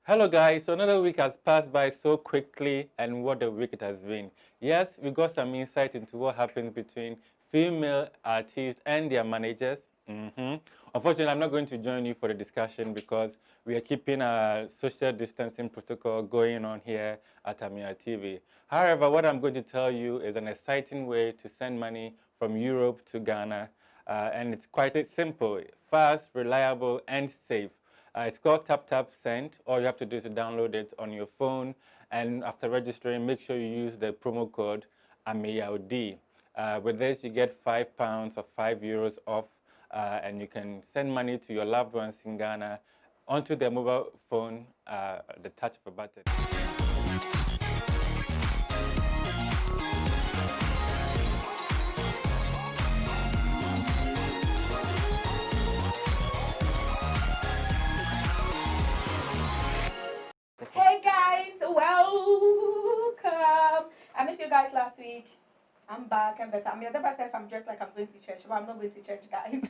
Hello guys, so another week has passed by so quickly and what a week it has been. Yes, we got some insight into what happens between female artists and their managers. Unfortunately, I'm not going to join you for the discussion because we are keeping a social distancing protocol going on here at Ameyaw TV. However, what I'm going to tell you is an exciting way to send money from Europe to Ghana, and it's quite simple, fast, reliable, and safe. It's called Tap Tap Send. All you have to do is to download it on your phone, and after registering, make sure you use the promo code Ameyaw. With this, you get £5 or €5 off, and you can send money to your loved ones in Ghana onto their mobile phone at the touch of a button. Hey guys, welcome. I missed you guys last week. I'm back and better. Deborah says I'm dressed like I'm going to church, but I'm not going to church, guys.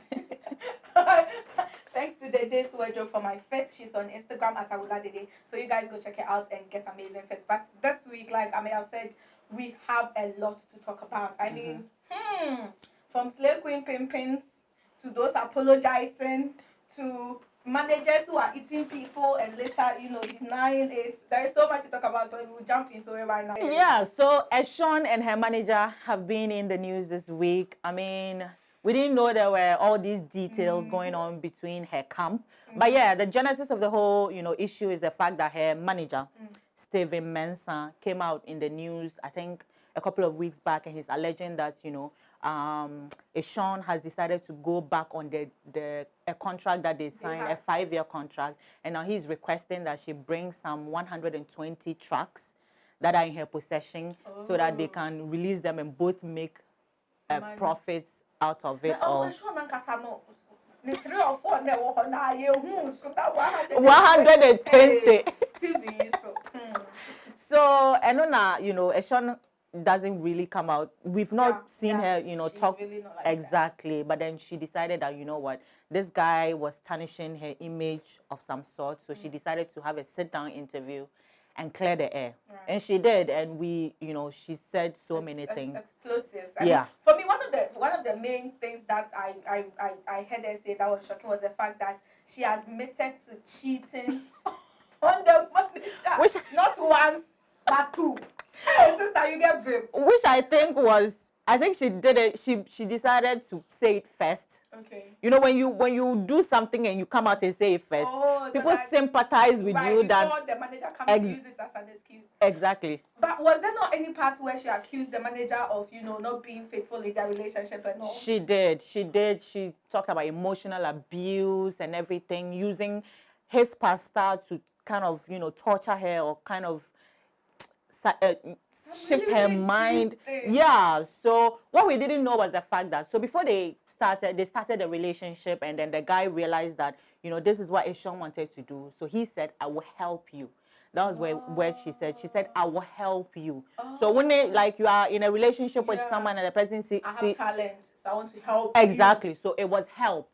Thanks to Dede's wardrobe for my fit. She's on Instagram at Awula Dede. So you guys go check it out and get amazing fits. But this week, like Ameyaw said, we have a lot to talk about. I mean, from slave queen pimpins to those apologizing to managers who are eating people and later, denying it. There is so much to talk about, so we'll jump into it right now. Yeah, so Eshun and her manager have been in the news this week. I mean, we didn't know there were all these details going on between her camp. But yeah, the genesis of the whole, issue is the fact that her manager, Stephen Mensah, came out in the news, I think, a couple of weeks back, and he's alleging that, Eshun has decided to go back on a contract that they signed, a 5-year contract, and now he's requesting that she bring some 120 tracks that are in her possession so that they can release them and both make profits out of it. Or 120. So, and Eshun doesn't really come out. We've not seen her, talk really not like exactly. That. But then she decided that, this guy was tarnishing her image of some sort. So she decided to have a sit-down interview and clear the air. Right. And she did. And she said so many things. Explosives. I mean, for me, one of the main things that I heard her say that was shocking was the fact that she admitted to cheating on the manager. Not once, but two. Hey, sister, you get babe. Which I think she did it. She decided to say it first. Okay. When you do something and you come out and say it first, people so sympathize with you. That the manager comes to use it as an excuse. Exactly. But was there not any part where she accused the manager of not being faithful in their relationship and all? She did. She talked about emotional abuse and everything, using his pastor to kind of torture her or kind of shift her mind. Yeah. So what we didn't know was the fact that before they started the relationship, and then the guy realized that this is what Eshun wanted to do. So he said, "I will help you." That was where she said, "I will help you." So when you are in a relationship with someone and the person I have talent, so I want to help. Exactly. You. So it was help.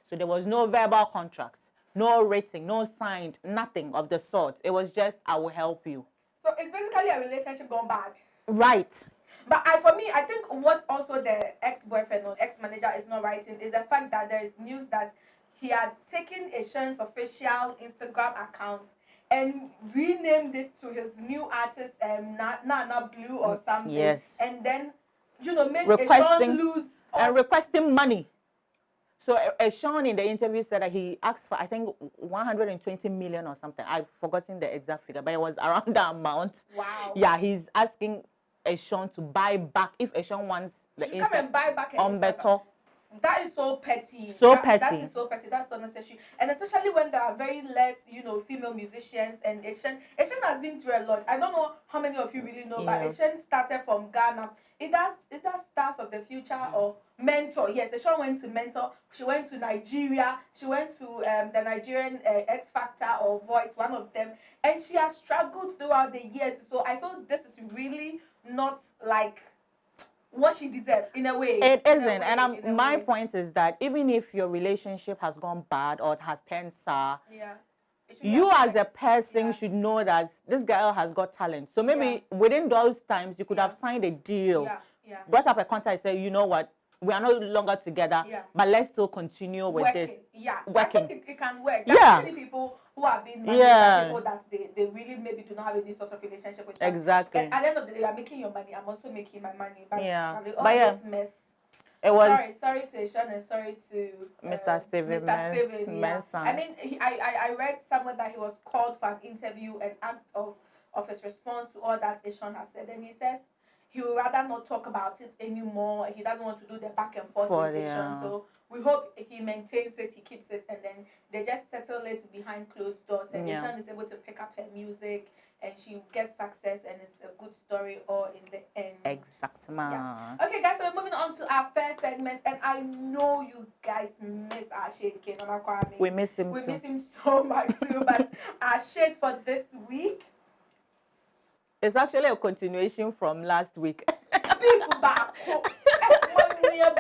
So there was no verbal contracts, no written, no signed, nothing of the sort. It was just, "I will help you." So it's basically a relationship gone bad. Right. But for me, I think what also the ex-boyfriend or ex-manager is not writing is the fact that there is news that he had taken Eshun's official Instagram account and renamed it to his new artist, Nana Blue or something. Yes. And then, make Eshun lose. And requesting money. So Eshun in the interview said that he asked for, I think, 120 million or something. I've forgotten the exact figure, but it was around that amount. Wow. Yeah, he's asking Eshun to buy back, if Eshun wants the Instagram. Come and buy back on better. That is so petty. Petty. That is so petty. That's so necessary. And especially when there are very less, female musicians. And Eshun has been through a lot. I don't know how many of you really know, but Eshun started from Ghana. Is that Stars of the Future or Mentor? Yes, Eshun went to Mentor. She went to Nigeria. She went to the Nigerian X Factor or Voice, one of them. And she has struggled throughout the years. So I feel this is really not like what she deserves in a way. It isn't. And my point is that even if your relationship has gone bad or it has turned sour, you as a person should know that this girl has got talent. So maybe within those times, you could have signed a deal, brought up a contract, say, you know what, we are no longer together, but let's still continue with this. Working. I think it can work. There are many people who have been married, people that they really maybe do not have any sort of relationship with. Exactly. But at the end of the day, you are making your money. I'm also making my money. But Charlie, all but this mess. It was sorry to Eshun and sorry to Mr. Steven Mensah. I mean, I read somewhere that he was called for an interview and asked of his response to all that Eshun has said, and he says he would rather not talk about it anymore. He doesn't want to do the back and forth with Eshun. So we hope he maintains it, he keeps it, and then they just settle it behind closed doors. And Eshun is able to pick up her music, and she gets success, and it's a good story all in the end. Exactly. Yeah. Okay, guys, so we're moving on to our first segment, and I know you guys miss our shade king. We miss him too. We miss him so much too, but our shade for this week, it's actually a continuation from last week. Beef back.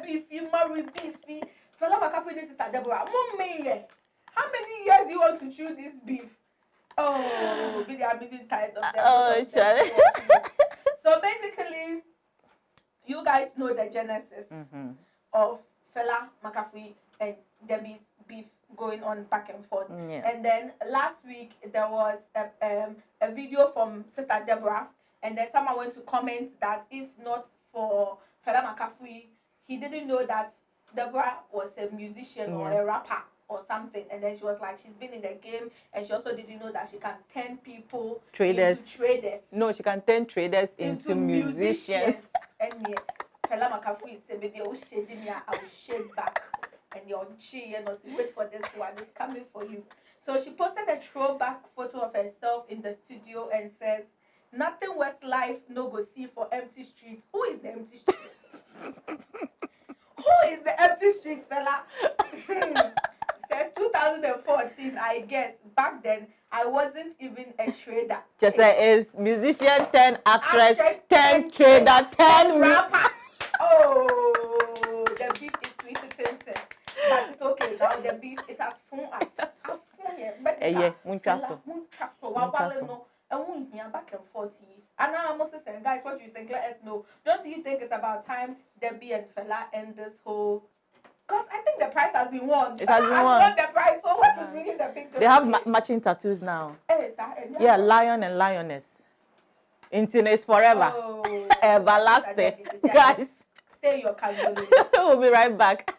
Beefy, Murray beefy. Fella Makafi, this is Deborah. How many years do you want to chew this beef? Oh, maybe I'm even tired of them. Oh, Charlie. So basically, you guys know the genesis of Fela McAfee and Debbie's beef going on back and forth. And then last week there was a video from Sister Deborah, and then someone went to comment that if not for Fela McAfee, he didn't know that Deborah was a musician or a rapper or something. And then she was like, she's been in the game, and she also didn't know that she can turn people into traders. No, she can turn traders into musicians. And Fela McAfee said, maybe I will shade me, I will shade back. And your G, and also wait for this one, it's coming for you. So she posted a throwback photo of herself in the studio and says, nothing worse life no go see for empty streets. Who is the empty streets? Who is the empty streets, fella? Since 2014, I guess. Back then, I wasn't even a trader. Just is musician, 10 actress, 10 trader, 10 rapper. Oh, the beef is sweet to tempting. But it's okay now. The beef, it has fun as fun. Back and forth. And now I'm also saying, guys, what do you think? Let us know. Don't you think it's about time Debbie and Fela end this whole? Because I think the prize has been won. It has been won. The prize. So what is really the big deal? They have matching tattoos now. Yeah, lion and lioness. Intimates forever. Oh, everlasting. Guys, stay your casual. We'll be right back.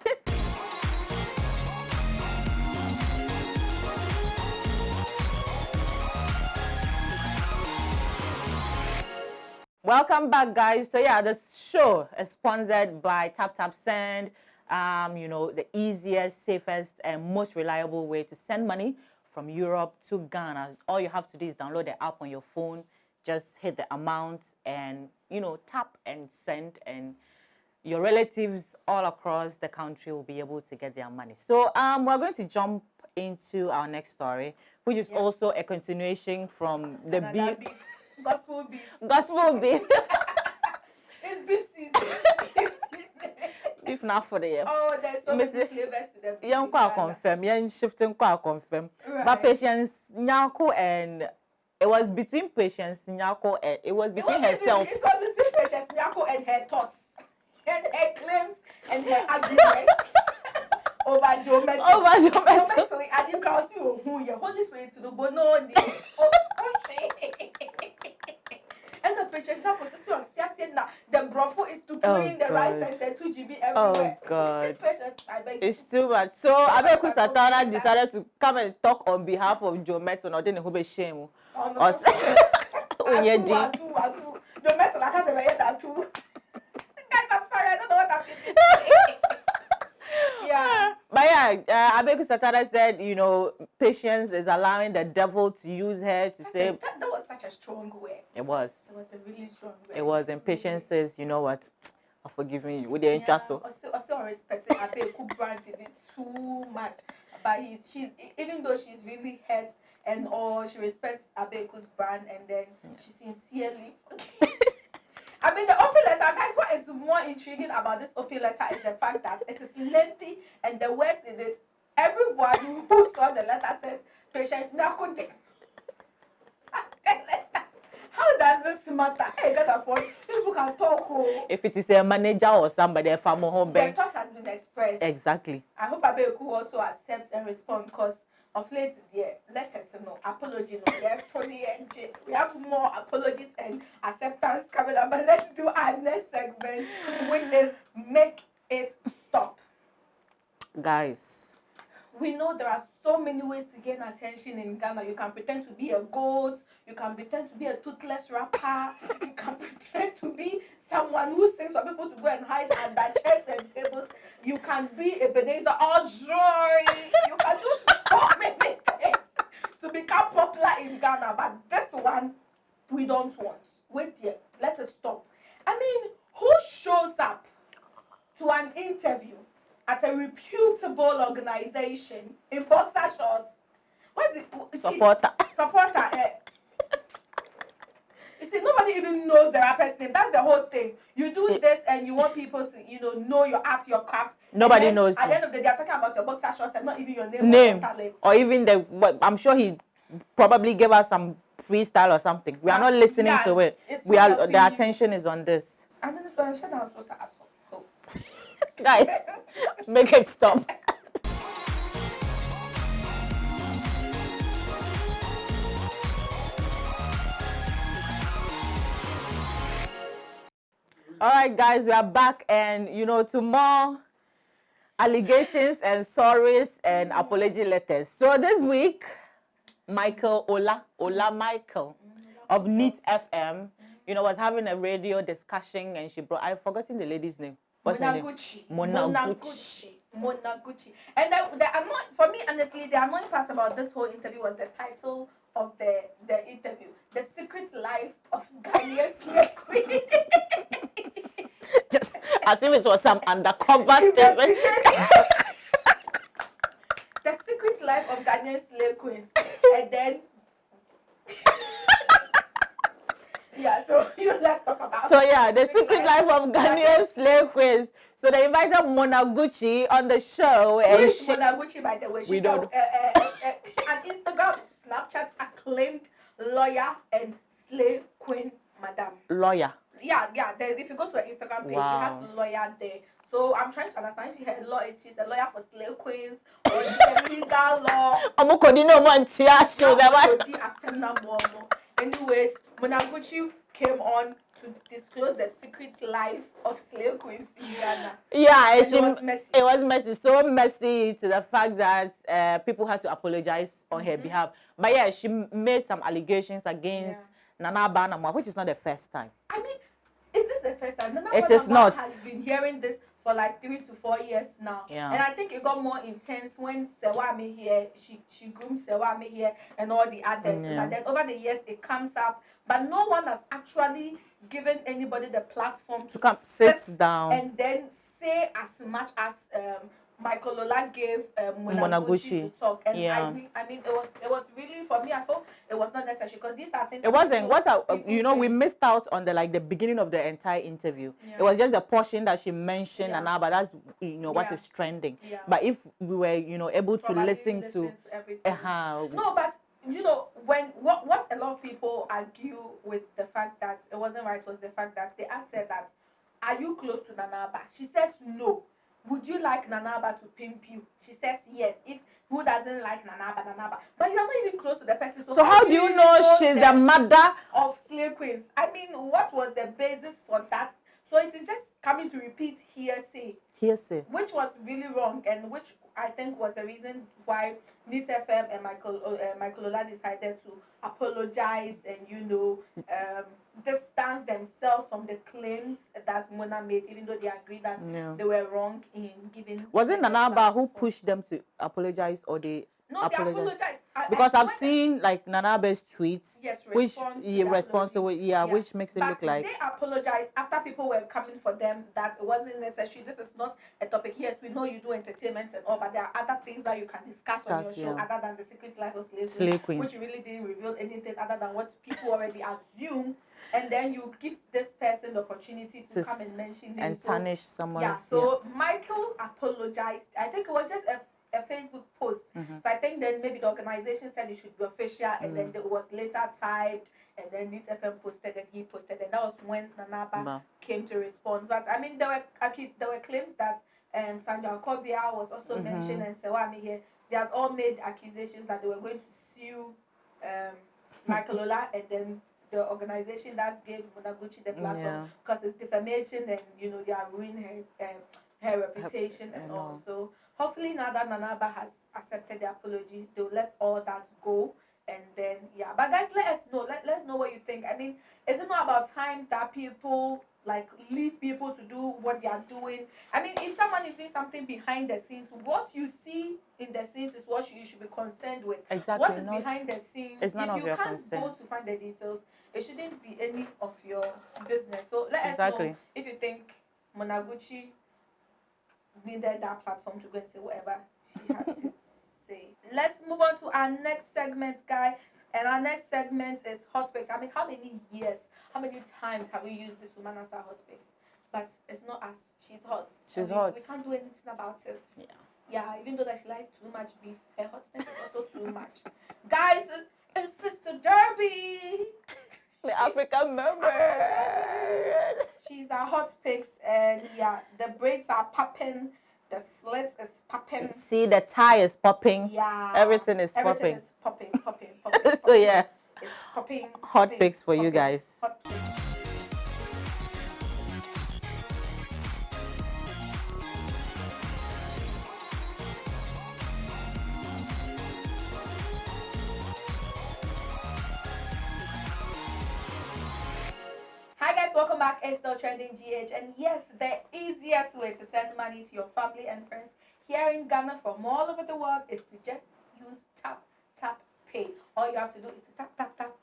Welcome back, guys. So yeah, the show is sponsored by Send. You know, the easiest, safest, and most reliable way to send money from Europe to Ghana. All you have to do is download the app on your phone, just hit the amount, and you know, tap and send, and your relatives all across the country will be able to get their money. So we're going to jump into our next story, which is also a continuation from the beef. Gospel beef. Gospel beef. It's beef season. Beef now for the year. Oh, there's so many flavors to the beef. Young quite confirm. Young shifting quite confirm. But Patience Nyako, and it was between Patience Nyako and it was between herself. It was between Patience Nyako and her thoughts, and her claims, and her arguments. Over Jometo. I didn't cross you. Holy Spirit to the bono. And the patients now the brothel is to clean the rice and the 2 GB everywhere. Oh God. I beg it's too much. So Abeku Satana decided to come and talk on behalf of Jometo. No, didn't be shame. Jometo, I can't say that too. Guys, I'm sorry, I don't know what I'm thinking. Yeah. But yeah, Abeku Satana said, you know, Patience is allowing the devil to use her to say. That was such a strong word. It was. It was a really strong word. It was, and Patience says, you know what? I'm forgiving you. With the interest. Also respecting Abeku brand did it too much. But she's even though she's really hurt and all, she respects Abeku's brand, and then she sincerely. I mean, the open letter, guys, what is more intriguing about this open letter is the fact that it is lengthy, and the words in it, everyone who saw the letter says Patience, now how does this matter? Hey, God, people can talk. Oh. If it is a manager or somebody, a family home, the thought has been expressed. Exactly. I hope Abe could also accept and respond because of late, let us know. Apology, no, we have more apologies and acceptance coming up. But let's do our next segment, which is make it stop. Guys, we know there are so many ways to gain attention in Ghana. You can pretend to be a goat. You can pretend to be a toothless rapper. You can pretend to be someone who sings for people to go and hide under chairs and tables. You can be Ebenezer or Joy. You can do so many things to become popular in Ghana. But this one, we don't want. Wait here. Let it stop. I mean, who shows up to an interview at a reputable organization in boxer shorts? What is it? Supporter. You see, nobody even knows the rapper's name. That's the whole thing. You do this and you want people to, know your art, your craft. Nobody knows. At the end of the day, they're talking about your boxer shorts and not even your name. Or even I'm sure he probably gave us some freestyle or something. We are not listening to it. The attention is on this. And then this one, I was supposed to ask for. Guys, make it stop. All right, guys, we are back, and to more allegations and sorries and apology letters. So this week, Ola Michael of Neat FM, was having a radio discussion, and I've forgotten the lady's name. What's her name? Monaguchi. And for me, honestly, the annoying part about this whole interview was the title of the interview, The Secret Life of Ghanaian Slave Queen. Just as if it was some undercover statement. The Secret Life of Ghanaian Slave Queens. And then so let's talk about The Secret Life of Ghanaian Slave Queens. So they invited Monaguchi on the show. Who is Monaguchi, by the way? She's we don't an Instagram, Snapchat acclaimed lawyer and slave queen, madam. Lawyer. Yeah. If you go to her Instagram page, she has a lawyer there. So I'm trying to understand if she's a lawyer for slave queens or is it a legal law. Anyways, Monaguchi came on to disclose the secret life of slave queens in Ghana. Yeah, it was messy. It was messy. So messy to the fact that people had to apologize on her behalf. But she made some allegations against Nana Banama, which is not the first time. I mean, is this the first time? Nana it is not. Has been hearing this for like 3 to 4 years now. Yeah. And I think it got more intense when Sewame here, she groomed Sewame here and all the others. Yeah. And then over the years it comes up, but no one has actually given anybody the platform to come sit down and then say as much as Michael Lola gave Monaguchi to talk. And I mean it was really, for me, I thought it was not necessary because these are things. It wasn't. We missed out on the beginning of the entire interview. Yeah. It was just the portion that she mentioned, and but that's what is trending. Yeah. But if we were able to listen to everything. No, but when what a lot of people argue with the fact that it wasn't right was the fact that they asked her that, are you close to Nanaba? She says no. Would you like Nanaba to pimp you? She says yes. If who doesn't like Nanaba? But you're not even close to the person. So how do you know she's the mother of slave queens? I mean, what was the basis for that? So it is just coming to repeat hearsay. Which was really wrong, and which I think was the reason why Neat FM and Michael Ola decided to apologize and distance themselves from the claims that Mona made, even though they agreed that they were wrong in giving. Was it Nanaba who pushed them to apologize, or they? No, they apologized. Because I've seen Nanabe's tweets, which which makes it look like they apologized after people were coming for them that it wasn't necessary. This is not a topic. Yes, we know you do entertainment and all, but there are other things that you can discuss on your show other than the secret life of slave queens, which really didn't reveal anything other than what people already assume. And then you give this person the opportunity to come and mention them and tarnish someone. So Michael apologized. I think it was just a a Facebook post. So I think then maybe the organization said it should be official, and then it was later typed, and then Neat FM posted, and he posted, and that was when Nanaba came to respond. But I mean, there were claims that Sandra Kobia was also mentioned, and Sewami here. They had all made accusations that they were going to sue Michael Ola, and then the organization that gave Munaguchi the platform, because it's defamation, and they are ruining her reputation and all. So hopefully now that Nanaba has accepted the apology, they'll let all that go. And then but guys, let us know. Let us know what you think. I mean, is it not about time that people leave people to do what they are doing? I mean, if someone is doing something behind the scenes, what you see in the scenes is what you should be concerned with. Exactly. What is behind the scenes? It's none if of you your can't concern. go to find the details, it shouldn't be any of your business. So let us know if you think Monaguchi needed that platform to go and say whatever she had to say. Let's move on to our next segment, guys. And our next segment is hot picks. I mean, how many times have we used this woman as our hot picks? But it's not us. She's hot. She's hot. We can't do anything about it. Yeah, even though that she likes too much beef, her hotness is also too much. Guys, it's Sister Derby. The African member. She's our hot picks, and the braids are popping. The slit is popping. See, the tie is popping. Yeah. Everything is popping. Everything is popping. So yeah. It's popping. Hot picks for you guys. Hot picks. Hi guys, welcome back. It's still trending GH, and yes, the easiest way to send money to your family and friends here in Ghana from all over the world is to just use tap pay. All you have to do is to tap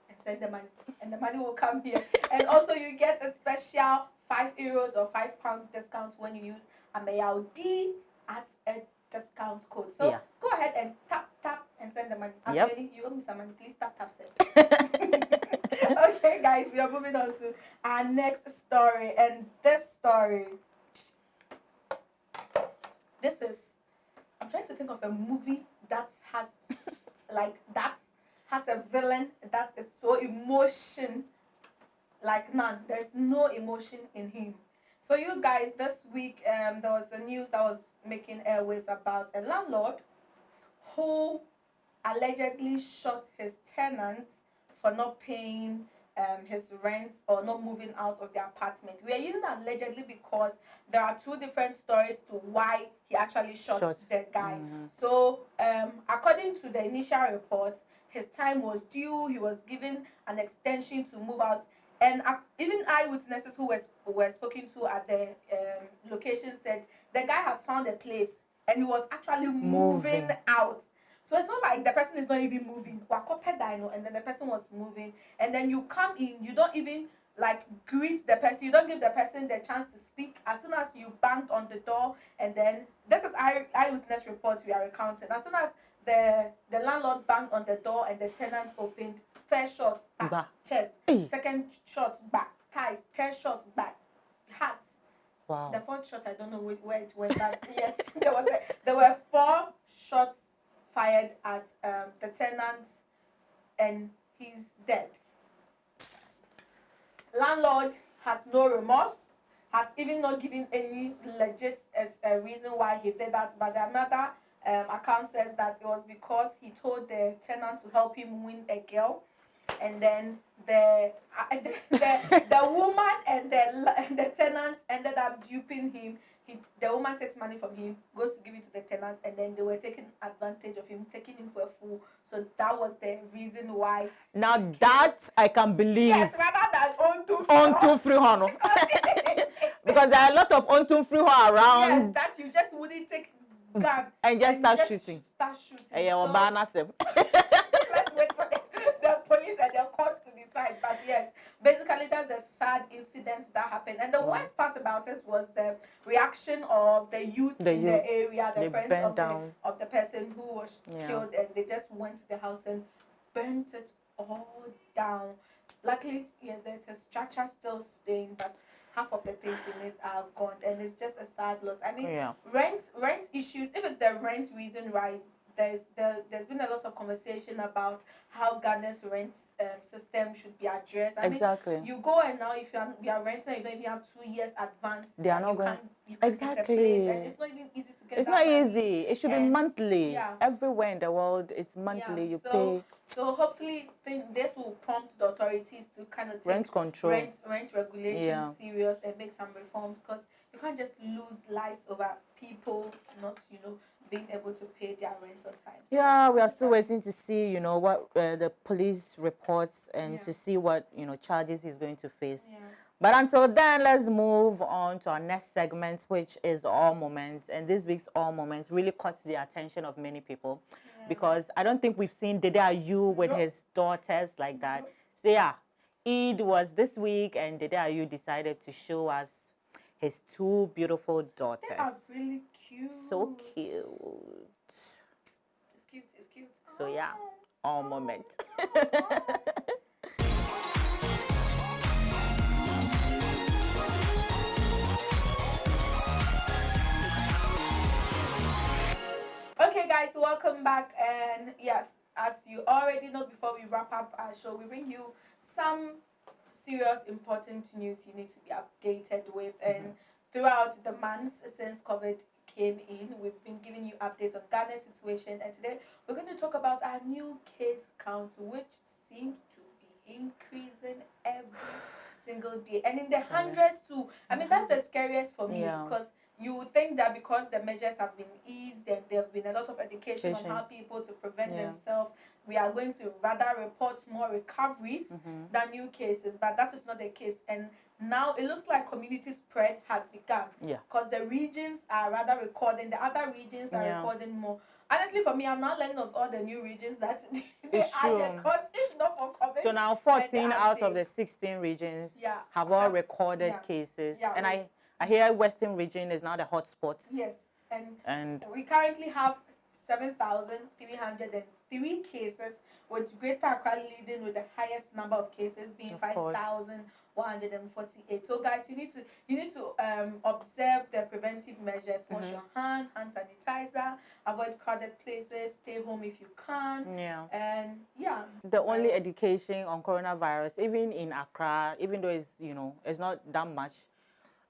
and send the money, and the money will come here. And also you get a special €5 or £5 discount when you use Ameyaw D as a discount code. So go ahead and tap and send the money. As many, you owe me some money, please tap send. Okay guys, we are moving on to our next story, and this story, I'm trying to think of a movie that has a villain that is so emotion like none. There's no emotion in him. So you guys, this week there was a news that was making airwaves about a landlord who allegedly shot his tenants for not paying his rent or not moving out of their apartment. We are using allegedly because there are two different stories to why he actually shot the guy. So according to the initial report, his time was due. He was given an extension to move out, and even eyewitnesses who were spoken to at the location said the guy has found a place and he was actually moving out. So it's not like the person is not even moving. And then the person was moving. And then you come in, you don't even greet the person. You don't give the person the chance to speak. As soon as you banged on the door, and then this is eyewitness reports we are recounting. As soon as the landlord banged on the door and the tenant opened, first shot back, chest, second shot back, thighs, third shot back, hats. Wow. The fourth shot, I don't know where it went, but yes, there were 4 shots fired at the tenant, and he's dead. Landlord has no remorse, has even not given any legit reason why he did that. But another account says that it was because he told the tenant to help him win a girl, and then the woman and the tenant ended up duping him. The woman takes money from him, goes to give it to the tenant, and then they were taking advantage of him, taking him for a fool. So that was the reason why. Now that I can believe. Yes, rather than on free honor. Because there are a lot of on free honor around. Yes, that you just wouldn't take gun and just start shooting. And so, let's wait for the police and the courts to decide. But yes, basically that's the sad incident that happened. And the worst part about it was the reaction of the youth in the area, the friends of the person who was killed, and they just went to the house and burnt it all down. Luckily, yes, there's a structure still staying, but half of the things in it are gone, and it's just a sad loss. I mean, Yeah. rent issues. If it's the rent reason why there's been a lot of conversation about how Ghana's rent system should be addressed. I Exactly. mean, you go and now if you are renting and you don't even have 2 years advance, They are not you going. can't get the Exactly. place, and it's not even easy to get. It's that not money. easy. It should be And, monthly. yeah. Everywhere in the world, it's monthly. You pay So hopefully, this will prompt the authorities to kind of take rent control, rent regulations serious and make some reforms, because you can't just lose lives over people not being able to pay their rent on time. Yeah, we are still waiting to see what the police reports and to see what charges he's going to face. Yeah. But until then, let's move on to our next segment, which is All Moments. And this week's All Moments really caught the attention of many people because I don't think we've seen Dede Ayew with his daughters like that. So yeah, Eid was this week, and Dede Ayew decided to show us his 2 beautiful daughters. They are really cute. So cute. It's cute. It's cute. So yeah, All Moment. Okay, guys, welcome back. And yes, as you already know, before we wrap up our show, we bring you some serious, important news you need to be updated with. And throughout the months since COVID came in, we've been giving you updates on Ghana's situation. And today, we're going to talk about our new case count, which seems to be increasing every single day. And in the hundreds too. I mean, that's the scariest for me because you would think that because the measures have been eased and there have been a lot of education on how people to prevent themselves, we are going to rather report more recoveries than new cases. But that is not the case. And now it looks like community spread has begun. Because the regions are rather recording, the other regions are recording more. Honestly, for me, I'm not learning of all the new regions that they added, because if not for COVID. So now 14 out of the 16 regions have all recorded cases. And I hear Western region is now the hotspot. Yes, and we currently have 7,303 cases, with Greater Accra leading with the highest number of cases, being 5,148. So guys, you need to observe the preventive measures. Wash your hand sanitizer, avoid crowded places, stay home if you can. And the only education on coronavirus, even in Accra, even though it's it's not that much,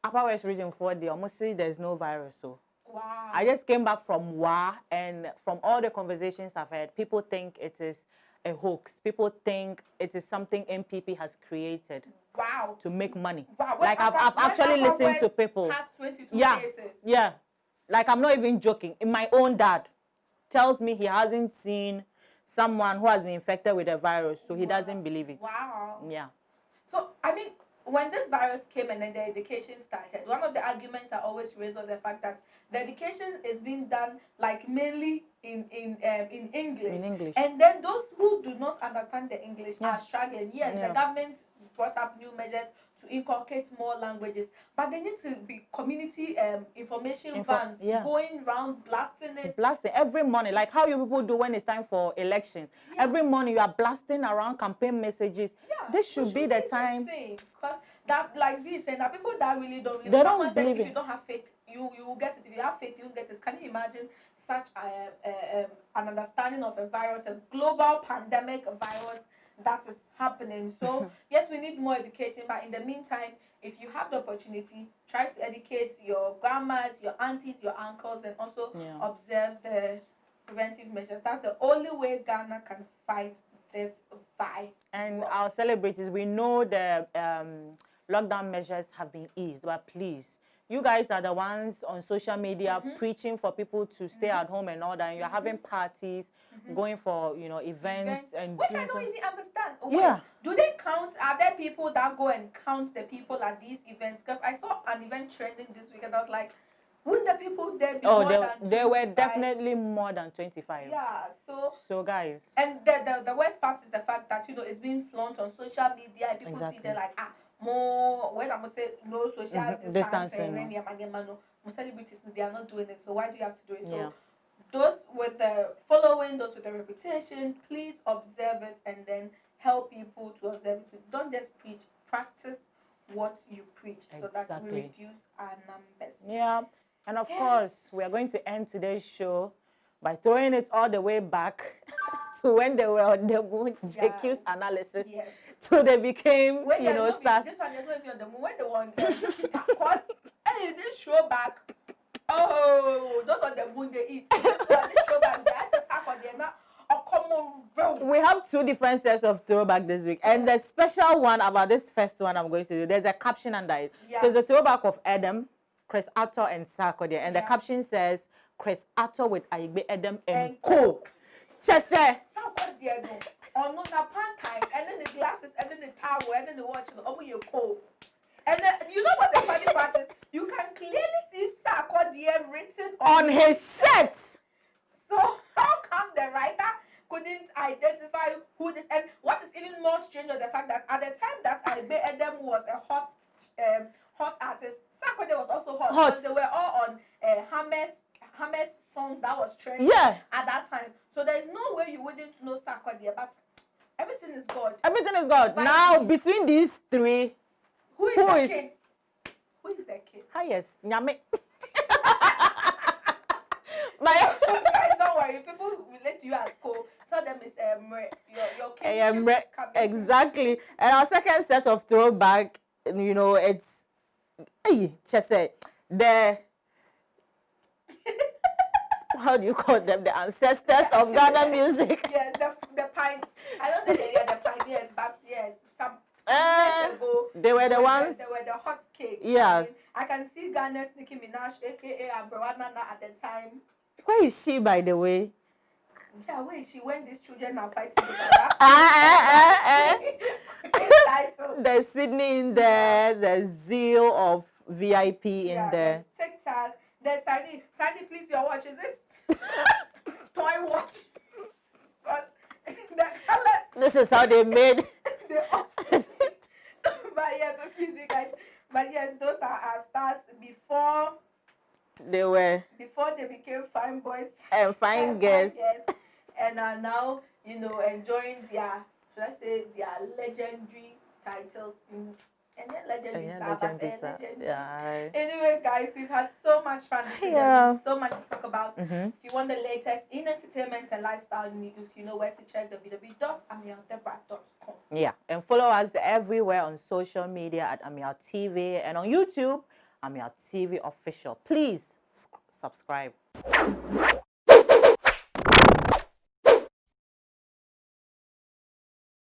Upper West Region 4, they almost say there's no virus. So wow. I just came back from WA, and from all the conversations I've had, people think it is a hoax. People think it is something MPP has created. Wow. To make money. Wow. Like I've actually listened to people. Has 22 cases. Yeah. Like I'm not even joking. My own dad tells me he hasn't seen someone who has been infected with a virus, so he doesn't believe it. Wow. Yeah. So I mean, when this virus came and then the education started, one of the arguments I always raise was the fact that the education is being done like mainly in English. And then those who do not understand the English are struggling. Yes, the government brought up new measures to inculcate more languages, but they need to be community information vans going around blasting it. Blasting every morning, like how you people do when it's time for election. Every morning you are blasting around campaign messages. This should be the time. Because that, like Z is saying, that people that really don't believe. They Someone don't says believe if you don't have faith, you will get it. If you have faith, you will get it. Can you imagine such an understanding of a virus, a global pandemic virus that is happening? So yes, we need more education, but in the meantime, if you have the opportunity, try to educate your grandmas, your aunties, your uncles, and also observe the preventive measures. That's the only way Ghana can fight this virus. And our celebrities, we know the lockdown measures have been eased, but please, you guys are the ones on social media preaching for people to stay at home and all that. And you're having parties, going for events and which I don't even understand. Yeah. Do they count? Are there people that go and count the people at these events? Because I saw an event trending this week, and I was like, wouldn't the people there be more than 25? There were definitely more than 25. Yeah, so guys. And the worst part is the fact that it's being flaunted on social media, and people see they're like, more when I'm gonna say no social distancing, and no celebrities, they are not doing it. So why do you have to do it? So those with the following, those with the reputation, please observe it and then help people to observe it. Don't just preach, practice what you preach, so that we Exactly. reduce our numbers. Yeah. And of Yes. course, we are going to end today's show by throwing it all the way back to when they were on the moon, JQ's analysis. Yes. So they became, When you know, stars. This one there's no on the moon. When they were on Jupiter, cause and this throwback. Oh, those on the moon they eat. This one this throwback. The SSR on the not. We have 2 different sets of throwback this week, and the special one about this first one I'm going to do, there's a caption under it. Yeah. So it's a throwback of Adam, Chris Atto, and Sarkodie, and the caption says Chris Atto with Aigbe Adam and Co. Just say Sarkodie no. On the pan time, and then the glasses, and then the towel, and then the watch, and over your co. And then you know what the funny part is? You can clearly see Sarkodie written on his shirt. So how come the writer couldn't identify who this? And what is even more strange is the fact that at the time that Aigbe Adam was a hot artist, Sarkodie was also hot. Because they were all on Hammer's song that was trending at that time. So there is no way you wouldn't know Sarkodie, but everything is God. Everything is God. Now between these 3, who is the king? Who is the king? Highest. Nyame. Guys, don't worry. People relate to you as co. Tell them it's your kingship is coming. Exactly. And our second set of throwback, you know, it's just say the how do you call them? The ancestors of Ghana music. Yes, the pine. I don't say they are the pioneers, but yes, some years ago they were the ones. They were the hot cake. Yeah. I can see Ghana's Nicki Minaj, aka Abrawanana, at the time. Where is she, by the way? Yeah, where is she? When these children are fighting together. There's Sydney in there. There's Zeal of VIP in there. TikTok. There's Tiny. Tiny, please, your watch. Is it toy watch? The colors. This is how they made. But yes, excuse me, guys. But yes, those are our stars before they became fine boys and fine girls, and are now, you know, enjoying their, should I say, their legendary titles and then legendary yeah. Anyway, guys, we've had so much fun. There's so much to talk about. If you want the latest in entertainment and lifestyle news, you know where to check www.ameyawdeborah.com. Yeah, and follow us everywhere on social media at Ameyaw TV and on YouTube, Ameyaw TV Official. Please subscribe.